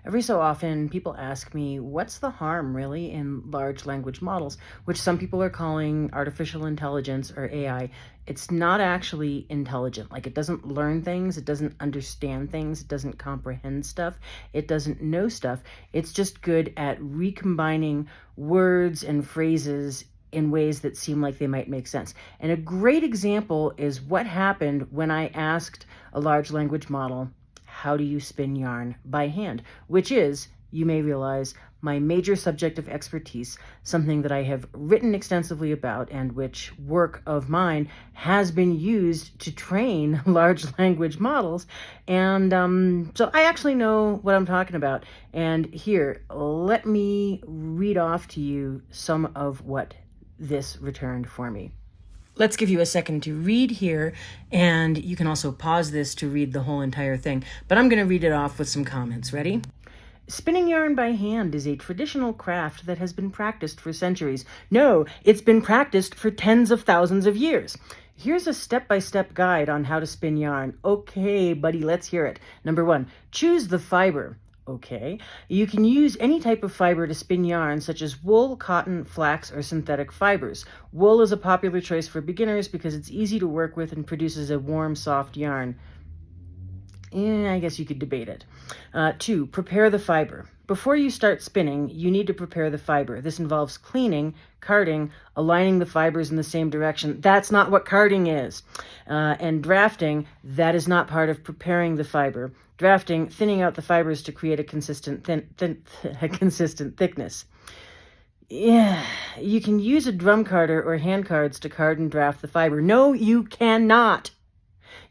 Every so often, people ask me, what's the harm really in large language models, which some people are calling artificial intelligence or AI. It's not actually intelligent. Like, it doesn't learn things, it doesn't understand things, it doesn't comprehend stuff, it doesn't know stuff. It's just good at recombining words and phrases in ways that seem like they might make sense. And a great example is what happened when I asked a large language model, how do you spin yarn by hand? Which is, you may realize, my major subject of expertise, something that I have written extensively about and which work of mine has been used to train large language models. And so I actually know what I'm talking about. And here, let me read off to you some of what this returned for me. Let's give you a second to read here, and you can also pause this to read the whole entire thing, but I'm going to read it off with some comments. Ready? Spinning yarn by hand is a traditional craft that has been practiced for centuries. No, it's been practiced for tens of thousands of years. Here's a step-by-step guide on how to spin yarn. Okay, buddy, let's hear it. Number 1, choose the fiber. Okay, you can use any type of fiber to spin yarn, such as wool, cotton, flax, or synthetic fibers. Wool is a popular choice for beginners because it's easy to work with and produces a warm, soft yarn. I guess you could debate it. 2, prepare the fiber. Before you start spinning, you need to prepare the fiber. This involves cleaning, carding, aligning the fibers in the same direction. That's not what carding is. And drafting, that is not part of preparing the fiber. Drafting, thinning out the fibers to create a consistent consistent thickness. Yeah, you can use a drum carder or hand cards to card and draft the fiber. No, you cannot.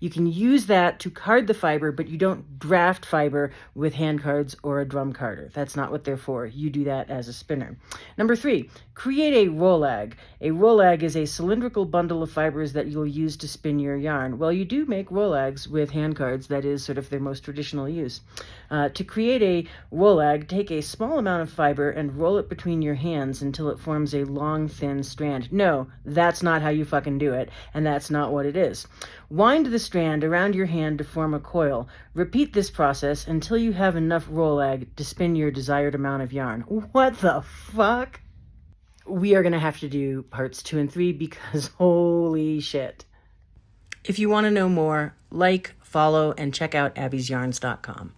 You can use that to card the fiber, but you don't draft fiber with hand cards or a drum carder. That's not what they're for. You do that as a spinner. Number 3, create a rollag. A rollag is a cylindrical bundle of fibers that you'll use to spin your yarn. Well, you do make rollags with hand cards. That is sort of their most traditional use. To create a rollag, take a small amount of fiber and roll it between your hands until it forms a long, thin strand. No, that's not how you fucking do it, and that's not what it is. Wind the strand around your hand to form a coil. Repeat this process until you have enough rollag to spin your desired amount of yarn. What the fuck? We are going to have to do parts 2 and 3 because holy shit. If you want to know more, like, follow, and check out abbiesyarns.com.